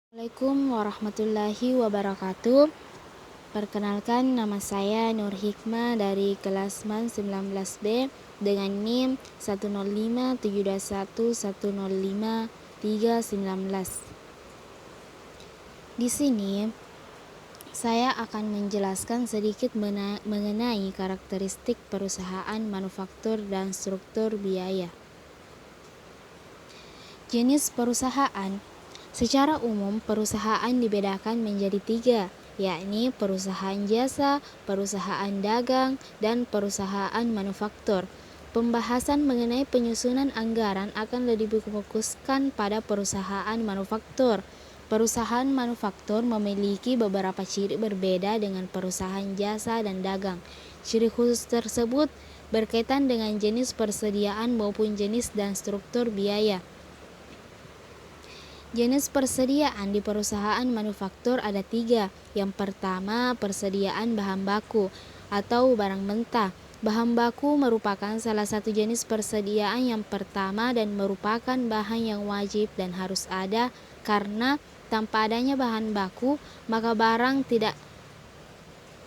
Assalamualaikum warahmatullahi wabarakatuh. Perkenalkan, nama saya Nur Hikmah dari kelas MAN 19B dengan NIM 105721105 Di sini saya akan menjelaskan sedikit mengenai karakteristik perusahaan manufaktur dan struktur biaya. Jenis perusahaan. Secara umum, perusahaan dibedakan menjadi 3, yakni perusahaan jasa, perusahaan dagang, dan perusahaan manufaktur. Pembahasan mengenai penyusunan anggaran akan lebih difokuskan pada perusahaan manufaktur. Perusahaan manufaktur memiliki beberapa ciri berbeda dengan perusahaan jasa dan dagang. Ciri khusus tersebut berkaitan dengan jenis persediaan maupun jenis dan struktur biaya. Jenis persediaan di perusahaan manufaktur ada 3. Yang pertama, persediaan bahan baku atau barang mentah. Bahan baku merupakan salah satu jenis persediaan yang pertama dan merupakan bahan yang wajib dan harus ada, karena tanpa adanya bahan baku, maka barang tidak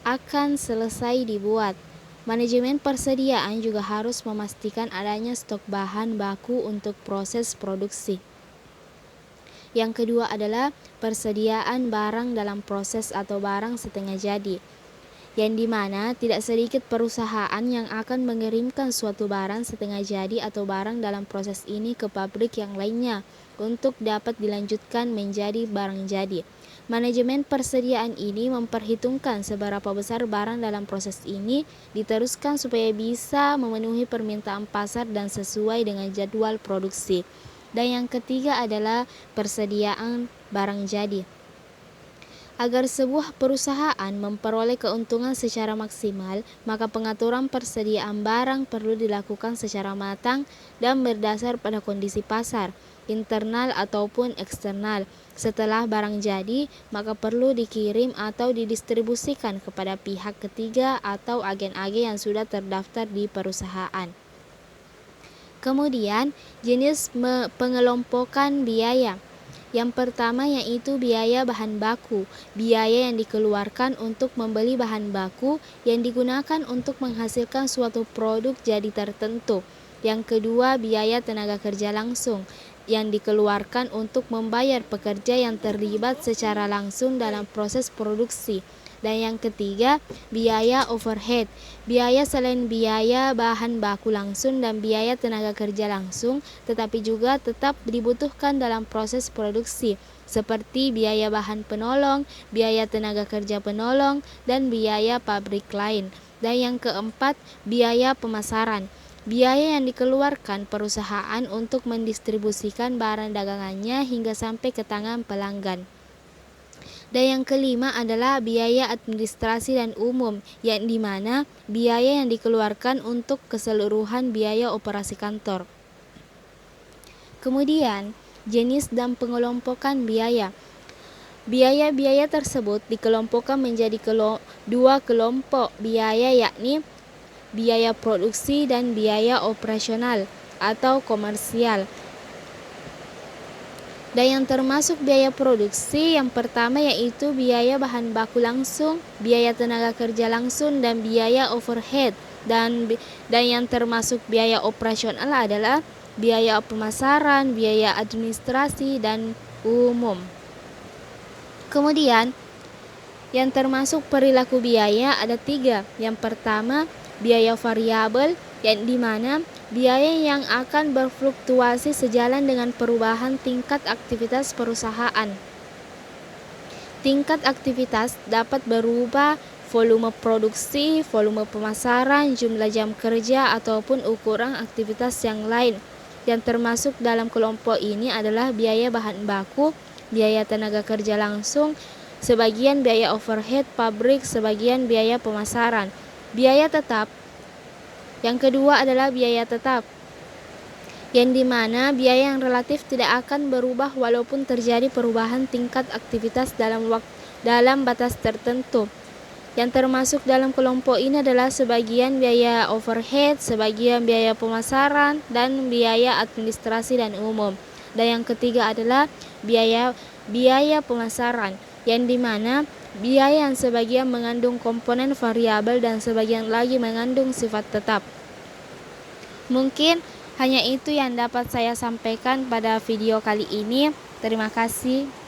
akan selesai dibuat. Manajemen persediaan juga harus memastikan adanya stok bahan baku untuk proses produksi. Yang kedua adalah persediaan barang dalam proses atau barang setengah jadi, yang dimana tidak sedikit perusahaan yang akan mengirimkan suatu barang setengah jadi atau barang dalam proses ini ke pabrik yang lainnya untuk dapat dilanjutkan menjadi barang jadi. Manajemen persediaan ini memperhitungkan seberapa besar barang dalam proses ini diteruskan supaya bisa memenuhi permintaan pasar dan sesuai dengan jadwal produksi. Dan yang ketiga adalah persediaan barang jadi. Agar sebuah perusahaan memperoleh keuntungan secara maksimal, maka pengaturan persediaan barang perlu dilakukan secara matang dan berdasar pada kondisi pasar, internal ataupun eksternal. Setelah barang jadi, maka perlu dikirim atau didistribusikan kepada pihak ketiga atau agen-agen yang sudah terdaftar di perusahaan. Kemudian, jenis pengelompokan biaya. Yang pertama yaitu biaya bahan baku, biaya yang dikeluarkan untuk membeli bahan baku yang digunakan untuk menghasilkan suatu produk jadi tertentu. Yang kedua, biaya tenaga kerja langsung, yang dikeluarkan untuk membayar pekerja yang terlibat secara langsung dalam proses produksi. Dan yang ketiga, biaya overhead, biaya selain biaya bahan baku langsung dan biaya tenaga kerja langsung, tetapi juga tetap dibutuhkan dalam proses produksi, seperti biaya bahan penolong, biaya tenaga kerja penolong, dan biaya pabrik lain. Dan yang keempat, biaya pemasaran, biaya yang dikeluarkan perusahaan untuk mendistribusikan barang dagangannya hingga sampai ke tangan pelanggan. Dan yang kelima adalah biaya administrasi dan umum, yang dimana biaya yang dikeluarkan untuk keseluruhan biaya operasi kantor. Kemudian, jenis dan pengelompokan biaya. Biaya-biaya tersebut dikelompokkan menjadi dua kelompok biaya, yakni biaya produksi dan biaya operasional atau komersial. Dan yang termasuk biaya produksi yang pertama yaitu biaya bahan baku langsung, biaya tenaga kerja langsung, dan biaya overhead. Dan yang termasuk biaya operasional adalah biaya pemasaran, biaya administrasi, dan umum. Kemudian, yang termasuk perilaku biaya ada 3. Yang pertama, biaya variabel, yang dimana biaya yang akan berfluktuasi sejalan dengan perubahan tingkat aktivitas perusahaan. Tingkat aktivitas dapat berubah volume produksi, volume pemasaran, jumlah jam kerja, ataupun ukuran aktivitas yang lain. Yang termasuk dalam kelompok ini adalah biaya bahan baku, biaya tenaga kerja langsung, sebagian biaya overhead pabrik, sebagian biaya pemasaran. Biaya tetap. Yang kedua adalah biaya tetap, yang dimana biaya yang relatif tidak akan berubah walaupun terjadi perubahan tingkat aktivitas dalam batas tertentu. Yang termasuk dalam kelompok ini adalah sebagian biaya overhead, sebagian biaya pemasaran, dan biaya administrasi dan umum. Dan yang ketiga adalah biaya biaya pemasaran, yang dimana biaya yang sebagian mengandung komponen variabel dan sebagian lagi mengandung sifat tetap. Mungkin hanya itu yang dapat saya sampaikan pada video kali ini. Terima kasih.